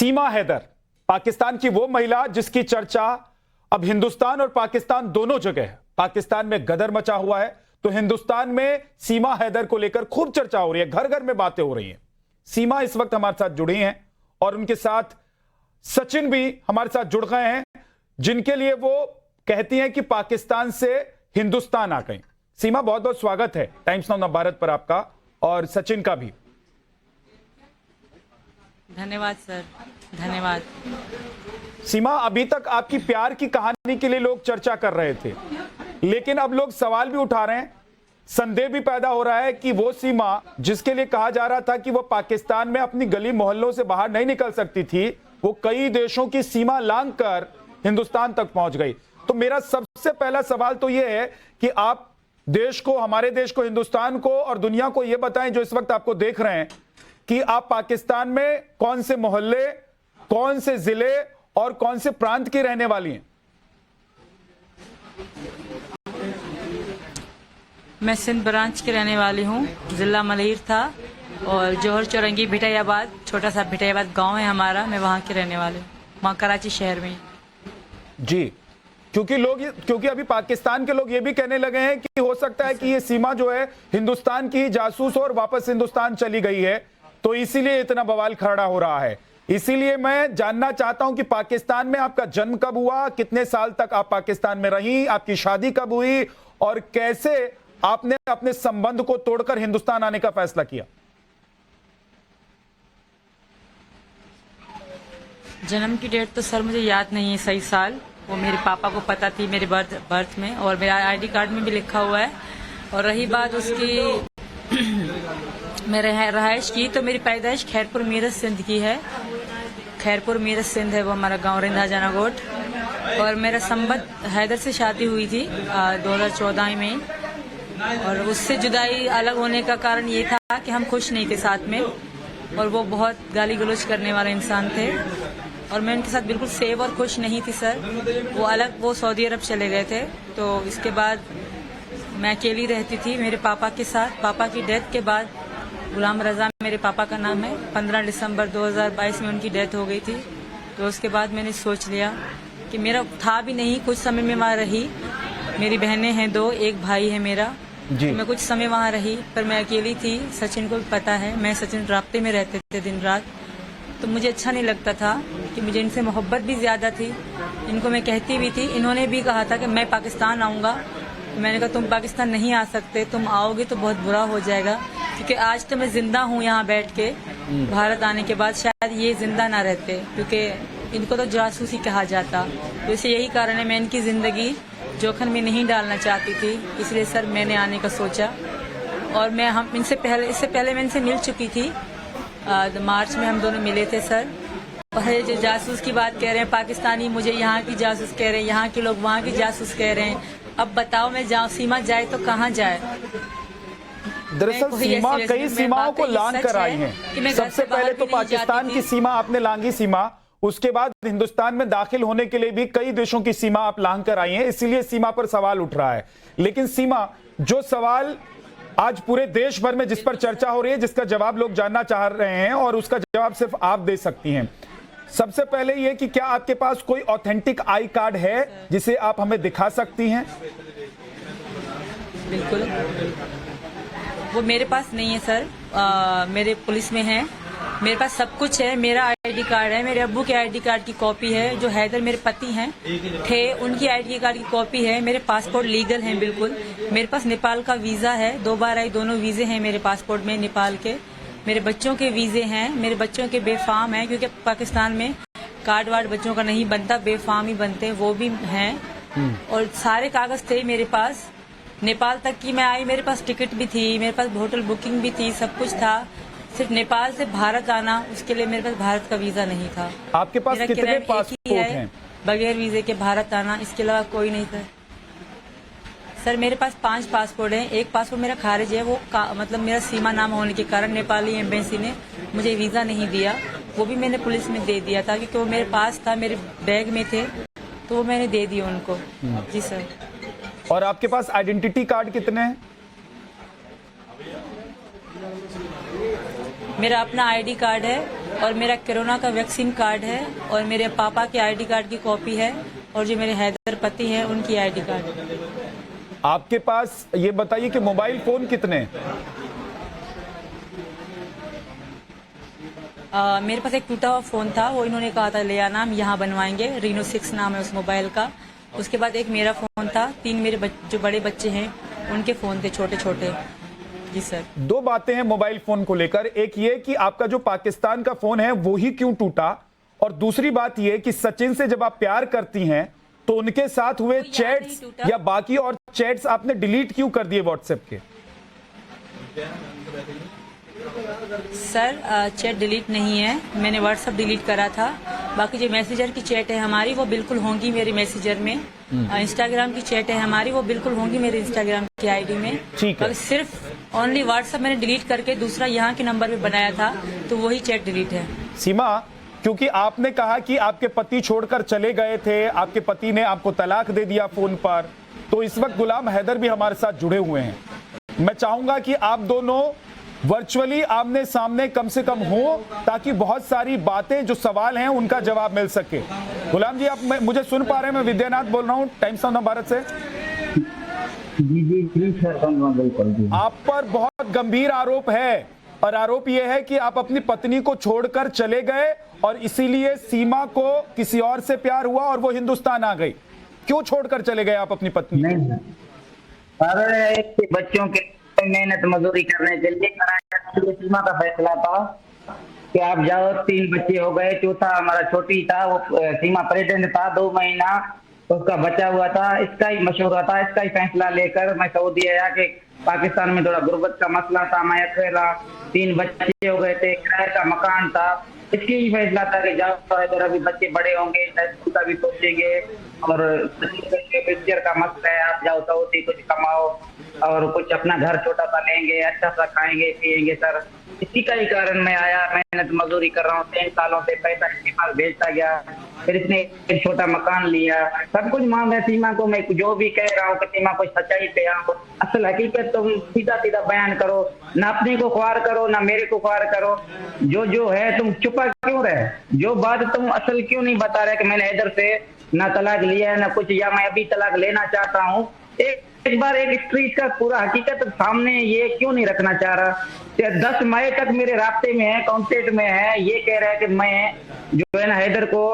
सीमा हैदर, पाकिस्तान की वो महिला जिसकी चर्चा अब हिंदुस्तान और पाकिस्तान दोनों जगह है। पाकिस्तान में गदर मचा हुआ है तो हिंदुस्तान में सीमा हैदर को लेकर खूब चर्चा हो रही है, घर घर में बातें हो रही हैं। सीमा इस वक्त हमारे साथ जुड़ी हैं और उनके साथ सचिन भी हमारे साथ जुड़ गए हैं, जिनके लिए वो कहती हैं कि पाकिस्तान से हिंदुस्तान आ गए। सीमा, बहुत बहुत स्वागत है टाइम्स नाउ नवभारत पर आपका, और सचिन का भी धन्यवाद सर, धन्यवाद। सीमा, अभी तक आपकी प्यार की कहानी के लिए लोग चर्चा कर रहे थे, लेकिन अब लोग सवाल भी उठा रहे हैं, संदेह भी पैदा हो रहा है कि वो सीमा जिसके लिए कहा जा रहा था कि वो पाकिस्तान में अपनी गली मोहल्लों से बाहर नहीं निकल सकती थी, वो कई देशों की सीमा लांघकर हिंदुस्तान तक पहुंच गई। तो मेरा सबसे पहला सवाल तो यह है कि आप देश को, हमारे देश को, हिंदुस्तान को और दुनिया को यह बताएं जो इस वक्त आपको देख रहे हैं कि आप पाकिस्तान में कौन से मोहल्ले, कौन से जिले और कौन से प्रांत की रहने वाली हैं? मैं सिंध ब्रांच की रहने वाली हूँ, जिला मलहीर था, और जौहर चौरंगी भिटायाबाद, छोटा सा भिटायाबाद गांव है हमारा, मैं वहाँ की रहने वाली हूँ, वहाँ कराची शहर में। जी, क्योंकि अभी पाकिस्तान के लोग ये भी कहने लगे हैं कि हो सकता है कि ये सीमा जो है हिंदुस्तान की ही जासूस और वापस हिंदुस्तान चली गई है, तो इसीलिए इतना बवाल खड़ा हो रहा है। इसीलिए मैं जानना चाहता हूं कि पाकिस्तान में आपका जन्म कब हुआ, कितने साल तक आप पाकिस्तान में रही, आपकी शादी कब हुई और कैसे आपने अपने संबंध को तोड़कर हिंदुस्तान आने का फैसला किया? जन्म की डेट तो सर मुझे याद नहीं है सही साल, वो मेरे पापा को पता थी मेरे बर्थ में, और मेरा आईडी कार्ड में भी लिखा हुआ है। और रही बात उसकी मेरे रहायश की, तो मेरी पैदाइश खैरपुर मीरत सिंध की है। खैरपुर मीरत सिंध है वो हमारा गांव, रिंधा जानागोट। और मेरा संबंध हैदर से शादी हुई थी 2014 में, और उससे जुदाई अलग होने का कारण ये था कि हम खुश नहीं थे साथ में, और वो बहुत गाली गलौज करने वाले इंसान थे, और मैं उनके साथ बिल्कुल सेफ और खुश नहीं थी सर। वो सऊदी अरब चले गए थे, तो इसके बाद मैं अकेली रहती थी मेरे पापा के साथ। पापा की डेथ के बाद, गुलाम रजा मेरे पापा का नाम है, 15 दिसंबर 2022 में उनकी डेथ हो गई थी। तो उसके बाद मैंने सोच लिया कि मेरा था भी नहीं, कुछ समय में वहाँ रही। मेरी बहनें हैं 2, एक भाई है मेरा। तो मैं कुछ समय वहाँ रही, पर मैं अकेली थी। सचिन को भी पता है, मैं सचिन राब्ते में रहते थे दिन रात, तो मुझे अच्छा नहीं लगता था कि मुझे इनसे मोहब्बत भी ज़्यादा थी। इनको मैं कहती भी थी, इन्होंने भी कहा था कि मैं पाकिस्तान आऊँगा। मैंने कहा तुम पाकिस्तान नहीं आ सकते, तुम आओगे तो बहुत बुरा हो जाएगा, क्योंकि आज तो मैं जिंदा हूँ यहाँ बैठ के। भारत आने के बाद शायद ये जिंदा ना रहते, क्योंकि इनको तो जासूसी कहा जाता। तो इसे यही कारण है, मैं इनकी ज़िंदगी जोखिम में नहीं डालना चाहती थी, इसलिए सर मैंने आने का सोचा। और इससे पहले मैं इनसे मिल चुकी थी, मार्च में हम दोनों मिले थे सर। और ये जो जासूस की बात कह रहे हैं, पाकिस्तानी मुझे यहाँ की जासूस कह रहे हैं, यहाँ के लोग वहाँ की जासूस कह रहे हैं। अब बताओ मैं सीमा जाए तो कहाँ जाए? दरअसल सीमा कई सीमाओं को लांघ कर आई है। सबसे पहले तो पाकिस्तान की सीमा आपने लांघी सीमा, उसके बाद हिंदुस्तान में दाखिल होने के लिए भी कई देशों की सीमा आप लांघ कर आई हैं, इसीलिए सीमा पर सवाल उठ रहा है। लेकिन सीमा, जो सवाल आज पूरे देश भर में जिस पर चर्चा हो रही है, जिसका जवाब लोग जानना चाह रहे हैं, और उसका जवाब सिर्फ आप दे सकती हैं। सबसे पहले ये कि क्या आपके पास कोई ऑथेंटिक आई कार्ड है जिसे आप हमें दिखा सकती हैं? बिल्कुल, वो मेरे पास नहीं है सर, मेरे पुलिस में है। मेरे पास सब कुछ है, मेरा आईडी कार्ड है, मेरे अब्बू के आईडी कार्ड की कॉपी है, जो हैदर मेरे पति हैं थे उनकी आईडी कार्ड की कॉपी है, मेरे पासपोर्ट लीगल हैं बिल्कुल। मेरे पास नेपाल का वीज़ा है, 2 बार आई, दोनों वीज़े हैं मेरे पासपोर्ट में नेपाल के। मेरे बच्चों के वीज़े हैं, मेरे बच्चों के बेफाम हैं, क्योंकि पाकिस्तान में कार्ड वार्ड बच्चों का नहीं बनता, बेफाम ही बनते हैं, वो भी हैं। और सारे कागज़ थे मेरे पास। नेपाल तक की मैं आई, मेरे पास टिकट भी थी, मेरे पास होटल बुकिंग भी थी, सब कुछ था। सिर्फ नेपाल से भारत आना, उसके लिए मेरे पास भारत का वीज़ा नहीं था। आपके पास कितने पासपोर्ट हैं? बगैर वीज़े के भारत आना, इसके अलावा कोई नहीं था सर। मेरे पास 5 पासपोर्ट हैं। एक पासपोर्ट मेरा खारिज है, वो मतलब मेरा सीमा नाम होने के कारण नेपाली एम्बेसी ने मुझे वीज़ा नहीं दिया। वो भी मैंने पुलिस में दे दिया था, क्योंकि वो मेरे पास था, मेरे बैग में थे, तो वो मैंने दे दिया उनको। जी सर। और आपके पास आइडेंटिटी कार्ड कितने हैं? मेरा अपना आईडी कार्ड है, और मेरा कोरोना का वैक्सीन कार्ड है और मेरे पापा के आईडी कार्ड की कॉपी है और जो मेरे हैदर पति हैं उनकी आईडी कार्ड। आपके पास ये बताइए कि मोबाइल फोन कितने हैं? मेरे पास एक टूटा हुआ फोन था, वो इन्होंने कहा था ले आना, हम यहाँ बनवाएंगे। रीनो 6 नाम है उस मोबाइल का। उसके बाद एक मेरा फोन था, 3 मेरे जो बड़े बच्चे हैं उनके फोन थे छोटे छोटे। जी सर। 2 बातें हैं मोबाइल फोन को लेकर। एक ये कि आपका जो पाकिस्तान का फोन है वो ही क्यों टूटा, और दूसरी बात ये कि सचिन से जब आप प्यार करती हैं तो उनके साथ हुए चैट्स या बाकी और चैट्स आपने डिलीट क्यों कर दिए व्हाट्सएप के? सर चैट डिलीट नहीं है, मैंने व्हाट्सएप डिलीट करा था। बाकी जो मैसेंजर की चैट है हमारी वो बिल्कुल होंगी मेरे मैसेंजर में। इंस्टाग्राम की चैट है हमारी वो बिल्कुल होंगी मेरे इंस्टाग्राम की आईडी में। ठीक है। सिर्फ ओनली व्हाट्सएप मैंने डिलीट करके दूसरा यहाँ के नंबर पे बनाया था, तो वही चैट डिलीट है। सीमा, क्योंकि आपने कहा कि आपके पति छोड़कर चले गए थे, आपके पति ने आपको तलाक दे दिया फोन पर, तो इस वक्त गुलाम हैदर भी हमारे साथ जुड़े हुए हैं। मैं चाहूंगा कि आप दोनों वर्चुअली आमने सामने कम से कम हो, ताकि बहुत सारी बातें जो सवाल हैं उनका जवाब मिल सके। गुलाम जी, आप मुझे सुन पा रहे हैं? मैं विद्यानाथ बोल रहा हूँ टाइम्स ऑफ भारत से। जी सर, आप पर बहुत गंभीर आरोप है, और आरोप यह है कि आप अपनी पत्नी को छोड़कर चले गए और इसीलिए सीमा को किसी और से प्यार हुआ और वो हिंदुस्तान आ गई। क्यों छोड़कर चले गए आप अपनी पत्नी? नहीं, अरे बच्चों के मेहनत मजदूरी करने के लिए कराया, सीमा का फैसला था कि आप जाओ। 3 बच्चे हो गए, चौथा हमारा छोटी था, वो सीमा प्रेग्नेंट था 2 महीना, उसका बचा हुआ था। इसका ही मशवरा था, इसका ही फैसला लेकर मैं सऊदी आया कि पाकिस्तान में थोड़ा गुर्बत का मसला था, मैं अकेला, 3 बच्चे हो गए थे, किराए का मकान था। इसकी ही फैसला था कि जाओ इधर, अभी बच्चे बड़े होंगे, स्कूल का भी सोचेंगे, और पिक्चर का मसला है, आप जाओ सऊदी, कुछ कमाओ और कुछ अपना घर छोटा सा लेंगे, अच्छा सा खाएंगे पिएंगे। सर इसी का ही कारण मैं आया, मेहनत मजदूरी कर रहा हूँ 3 सालों से, पैसा इसके पास भेजता गया, फिर इसने एक छोटा मकान लिया। सब कुछ मान रहे सीमा को, मैं जो भी कह रहा हूँ कि सीमा को सच्चाई पे आओ, असल हकीकत तुम सीधा सीधा बयान करो, ना अपने को ख्वार करो ना मेरे को ख्वार करो। जो है तुम छुपा क्यों रहे, जो बात तुम असल क्यों नहीं बता रहे कि मैंने इधर से ना तलाक लिया है ना कुछ, या मैं अभी तलाक लेना चाहता हूँ। एक बार एक स्ट्रीट का पूरा हकीकत सामने ये क्यों नहीं रखना चाह रहा? 10 मई तक मेरे रास्ते में है, कांटेक्ट में है, ये कह रहा है कि मैं जो है ना हैदर को,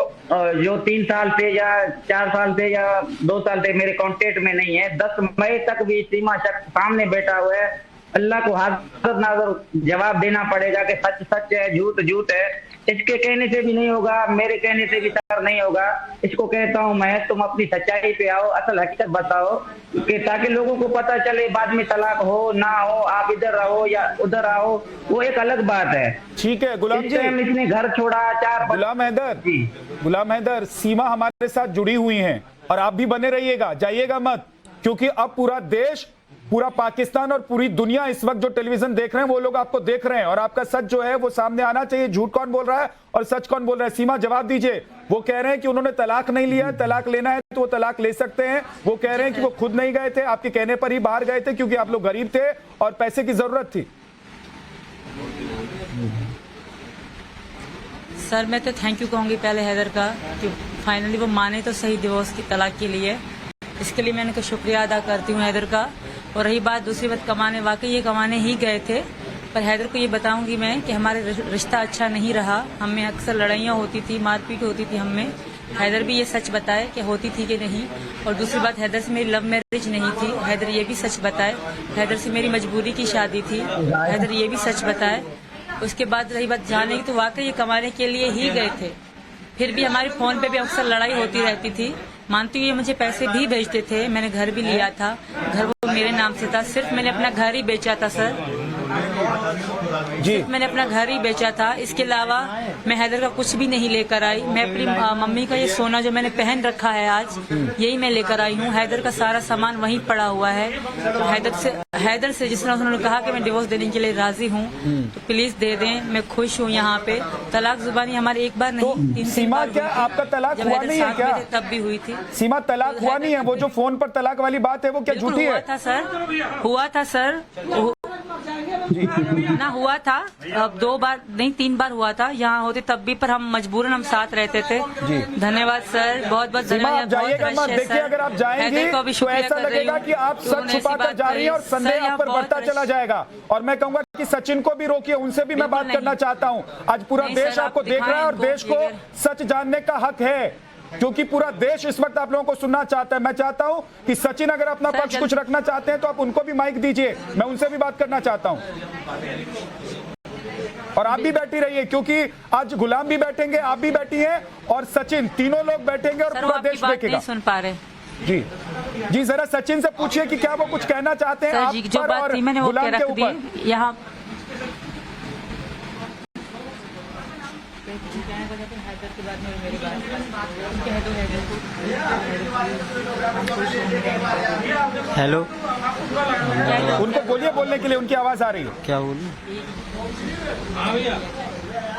जो 3 साल से या 4 साल से या 2 साल से मेरे कांटेक्ट में नहीं है, 10 मई तक भी सीमा शख्स सामने बैठा हुआ है। अल्लाह को हाजिर नाज़र जवाब देना पड़ेगा कि सच सच है, झूठ झूठ है। इसके कहने से भी नहीं होगा, मेरे कहने से भी सर नहीं होगा। इसको कहता हूं मैं, तुम अपनी सच्चाई पे आओ, असल हकीकत बताओ, कि ताकि लोगों को पता चले। बाद में तलाक हो ना हो, आप इधर रहो या उधर आओ, वो एक अलग बात है। ठीक है गुलाम जी, इसने घर छोड़ा 4 गुलाम हैदर, सीमा हमारे साथ जुड़ी हुई हैं और आप भी बने रहिएगा, जाइएगा मत, क्योंकि अब पूरा देश, पूरा पाकिस्तान और पूरी दुनिया इस वक्त जो टेलीविजन देख रहे हैं वो लोग आपको देख रहे हैं, और आपका सच जो है वो सामने आना चाहिए। झूठ कौन बोल रहा है और सच कौन बोल रहा है? सीमा जवाब दीजिए। वो कह रहे हैं कि उन्होंने तलाक नहीं लिया, तलाक लेना है तो वो तलाक ले सकते हैं। वो कह रहे हैं कि वो खुद नहीं गए थे, आपके कहने पर ही बाहर गए थे क्योंकि आप लोग गरीब थे और पैसे की जरूरत थी। सर मैं तो थैंक यू कहूँगी पहले हैदर का, कि फाइनली वो माने तो सही डिवोर्स की तलाक के लिए। इसके लिए मैं उनका शुक्रिया अदा करती हूँ हैदर का। और रही बात दूसरी बात कमाने, वाकई ये कमाने ही गए थे, पर हैदर को ये बताऊंगी मैं कि हमारे रिश्ता अच्छा नहीं रहा। हमें अक्सर लड़ाइयाँ होती थी, मारपीट होती थी हमें। हैदर भी ये सच बताए कि होती थी कि नहीं। और दूसरी बात, हैदर से मेरी लव मैरिज नहीं थी, हैदर ये भी सच बताए। हैदर से मेरी मजबूरी की शादी थी, हैदर ये भी सच बताए। उसके बाद रही बात जाने की, तो वाकई ये कमाने के लिए ही गए थे। फिर भी हमारे फोन पे भी अक्सर लड़ाई होती रहती थी। मानती हूँ ये मुझे पैसे भी भेजते थे, मैंने घर भी लिया था, घर वो मेरे नाम से था, सिर्फ मैंने अपना घर ही बेचा था सर जी, मैंने अपना घर ही बेचा था। इसके अलावा मैं हैदर का कुछ भी नहीं लेकर आई। मैं अपनी मम्मी का ये सोना जो मैंने पहन रखा है आज, यही मैं लेकर आई हूँ। हैदर का सारा सामान वहीं पड़ा हुआ है। तो हैदर से जिस तरह उन्होंने कहा कि मैं डिवोर्स देने के लिए राजी हूँ, तो प्लीज दे दें, मैं खुश हूँ यहाँ पे। तलाक जुबानी हमारी एक बार नहीं, तो 3 सीमा, क्या आपका तलाक हुआ नहीं है क्या? तब भी हुई थी सीमा, तलाक हुआ नहीं है? वो जो फोन पर तलाक वाली बात है वो क्या झूठी है? हुआ था सर, ना हुआ था, अब 2 बार नहीं 3 बार हुआ था यहाँ होते तब भी, पर हम मजबूरन हम साथ रहते थे। जी। धन्यवाद सर, बहुत बहुत सीमा, आप धन्यवाद। जाइएगा मत। देखिए, अगर आप जाएंगी तो ऐसा लगेगा कि आप सच छुपा कर जा रही हैं और संदेह आप पर बढ़ता चला जाएगा। और मैं कहूंगा कि सचिन को भी रोकिए, उनसे भी मैं बात करना चाहता हूं। आज पूरा देश आपको देख रहा है और देश को सच जानने का हक है, क्योंकि पूरा देश इस वक्त आप लोगों को सुनना चाहता है। मैं चाहता हूं कि सचिन अगर अपना पक्ष कुछ रखना चाहते हैं तो आप उनको भी माइक दीजिए, मैं उनसे भी बात करना चाहता हूं। और आप भी बैठी रहिए, क्योंकि आज गुलाम भी बैठेंगे, आप भी बैठी हैं और सचिन, तीनों लोग बैठेंगे और पूरा देश देखेगा। नहीं सुन पा रहे जी जी, जरा सचिन से पूछिए कि क्या वो कुछ कहना चाहते हैं आप जो पर बात और थी मैंने वो गुलाम के रख दी ऊपर। यहाँ। हेलो, उनको बोलिए, बोलने के लिए उनकी आवाज आ रही है। क्या बोलूं?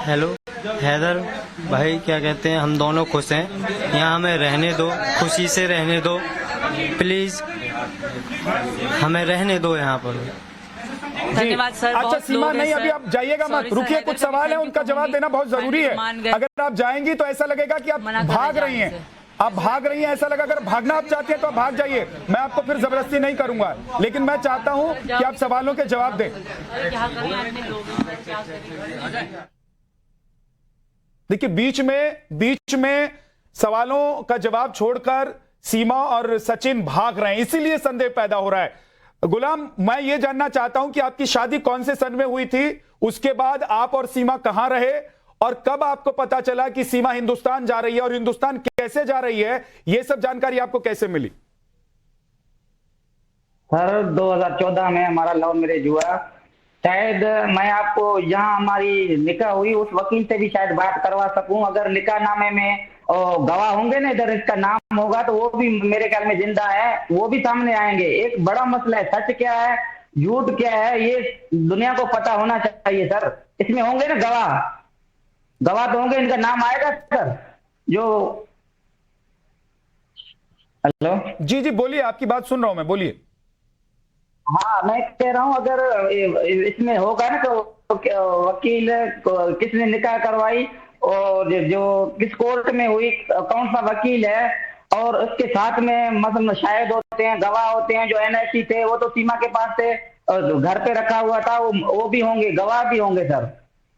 हेलो हैदर भाई, क्या कहते हैं, हम दोनों खुश हैं, यहाँ हमें रहने दो, खुशी से रहने दो प्लीज, हमें रहने दो यहाँ पर। धन्यवाद सर। अच्छा बहुत सीमा, लोग हैं नहीं सर। अभी आप जाइएगा मत, Sorry सर, रुकिए, हैदर कुछ सर, सवाल है, thank you उनका for जवाब me. देना बहुत जरूरी है। मान गए। अगर आप जाएंगी तो ऐसा लगेगा कि आप मना कर भाग रहे रही हैं, जाने आप भाग रही हैं, ऐसा लगा। अगर भागना आप चाहती हैं तो आप भाग जाइए, मैं आपको फिर जबरदस्ती नहीं करूंगा, लेकिन मैं चाहता हूं कि आप सवालों के जवाब दें। क्या करें, आदमी लोग हैं, क्या करें? देखिए, बीच में सवालों का जवाब छोड़कर सीमा और सचिन भाग रहे हैं, इसीलिए संदेह पैदा हो रहा है। गुलाम, मैं ये जानना चाहता हूं कि आपकी शादी कौन से सन में हुई थी, उसके बाद आप और सीमा कहां रहे, और कब आपको पता चला कि सीमा हिंदुस्तान जा रही है, और हिंदुस्तान कैसे जा रही है, ये सब जानकारी आपको कैसे मिली? सर 2014 में हमारा लव मैरिज हुआ। शायद मैं आपको जहां हमारी निकाह हुई उस वकील से भी शायद बात करवा सकूं। अगर निकाहनामे में गवाह होंगे ना, इधर इसका नाम होगा, तो वो भी मेरे ख्याल में जिंदा है, वो भी सामने आएंगे। एक बड़ा मसला है, सच क्या है झूठ क्या है, ये दुनिया को पता होना चाहिए सर। इसमें होंगे ना गवाह तो होंगे, इनका नाम आएगा सर। जो हेलो जी जी, बोलिए, आपकी बात सुन रहा हूं मैं, बोलिए। हाँ, मैं कह रहा हूँ अगर इसमें होगा ना तो वकील किसने निकाह करवाई और जो किस कोर्ट में हुई, कौन सा वकील है, और उसके साथ में मतलब शायद होते हैं, गवाह होते हैं। जो एनआईसी थे वो तो सीमा के पास थे, घर पे रखा हुआ था, वो भी होंगे, गवाह भी होंगे सर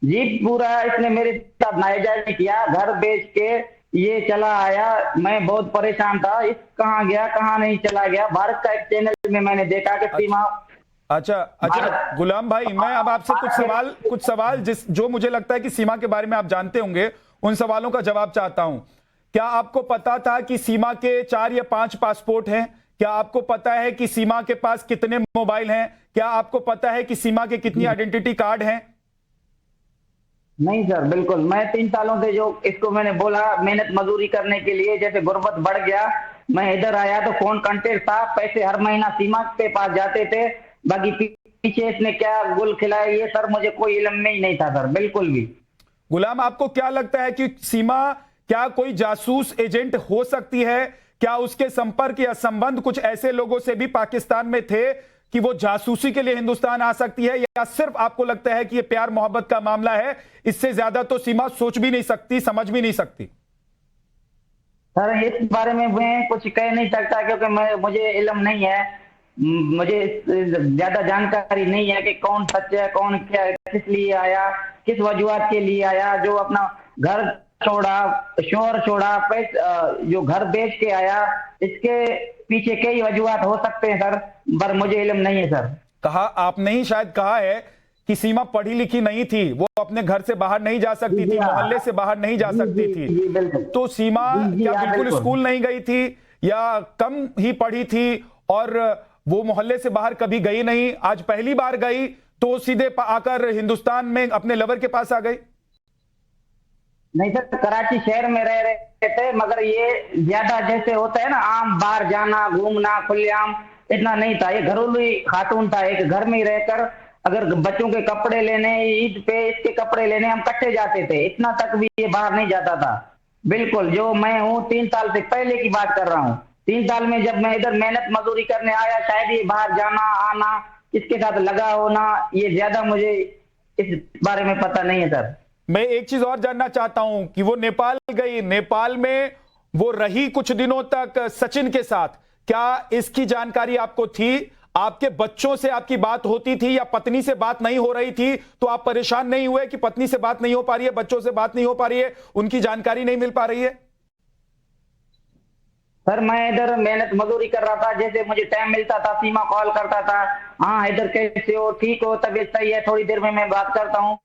जी। पूरा इसने मेरे साथ नाजायज किया, घर बेच के ये चला आया। मैं बहुत परेशान था, इस कहाँ गया कहाँ नहीं चला गया। भारत का एक चैनल में मैंने देखा कि सीमा। अच्छा गुलाम भाई, मैं अब आपसे कुछ सवाल जो मुझे लगता है कि सीमा के बारे में आप जानते होंगे, उन सवालों का जवाब चाहता हूं। क्या आपको पता था कि सीमा के 4 या 5 पासपोर्ट हैं? क्या आपको पता है कि सीमा के पास कितने मोबाइल हैं? क्या आपको पता है कि सीमा के कितनी आइडेंटिटी कार्ड हैं? नहीं सर, बिल्कुल। मैं 3 सालों से जो इसको मैंने बोला मेहनत मजदूरी करने के लिए, जैसे गुर्बत बढ़ गया, मैं इधर आया तो फोन कांटेक्ट था, पैसे हर महीना सीमा के पास जाते थे। बाकी पीछे इसने क्या गुल खिलाया, ये सर मुझे कोई इल्म में ही नहीं था सर, बिल्कुल भी। गुलाम, आपको क्या लगता है कि सीमा क्या कोई जासूस एजेंट हो सकती है? क्या उसके संपर्क या संबंध कुछ ऐसे लोगों से भी पाकिस्तान में थे कि वो जासूसी के लिए हिंदुस्तान आ सकती है, या सिर्फ आपको लगता है कि ये प्यार मोहब्बत का मामला है, इससे ज्यादा तो सीमा सोच भी नहीं सकती, समझ भी नहीं सकती? सर इस बारे में मैं कुछ कह नहीं सकता, क्योंकि मुझे इल्म नहीं है, मुझे ज्यादा जानकारी नहीं है कि कौन सच है कौन क्या, किस लिए आया, किस वजूहत के लिए आया। जो अपना घर छोड़ा, शोहर छोड़ा, जो घर बेच के आया, इसके पीछे कई वजूहत हो सकते हैं सर, पर मुझे इल्म नहीं है सर। कहा आपने ही शायद कहा है कि सीमा पढ़ी लिखी नहीं थी, वो अपने घर से बाहर नहीं जा सकती थी, मोहल्ले से बाहर नहीं जा सकती थी। तो सीमा क्या बिल्कुल स्कूल नहीं गई थी, या कम ही पढ़ी थी, और वो मोहल्ले से बाहर कभी गई नहीं? आज पहली बार गई तो सीधे आकर हिंदुस्तान में अपने लवर के पास आ गई? नहीं सर, कराची शहर में रह रहे थे, मगर ये ज्यादा जैसे होता है ना आम बाहर जाना घूमना खुलेआम, इतना नहीं था। ये घरेलू खातून था, एक घर में ही रहकर अगर बच्चों के कपड़े लेने, ईद पे इसके कपड़े लेने हम इकट्ठे जाते थे, इतना तक भी ये बाहर नहीं जाता था। बिल्कुल, जो मैं हूँ 3 साल से पहले की बात कर रहा हूँ। 3 साल में जब मैं इधर मेहनत मजदूरी करने आया, शायद ये बाहर जाना आना किसके साथ लगा होना, ये ज्यादा मुझे इस बारे में पता नहीं है सर। मैं एक चीज और जानना चाहता हूं कि वो नेपाल गई, नेपाल में वो रही कुछ दिनों तक सचिन के साथ, क्या इसकी जानकारी आपको थी? आपके बच्चों से आपकी बात होती थी या पत्नी से बात नहीं हो रही थी तो आप परेशान नहीं हुए कि पत्नी से बात नहीं हो पा रही है, बच्चों से बात नहीं हो पा रही है, उनकी जानकारी नहीं मिल पा रही है? सर मैं इधर मेहनत मजदूरी कर रहा था, जैसे मुझे टाइम मिलता था सीमा कॉल करता था, हाँ इधर कैसे हो, ठीक हो, तबीयत सही है, थोड़ी देर में मैं बात करता हूँ।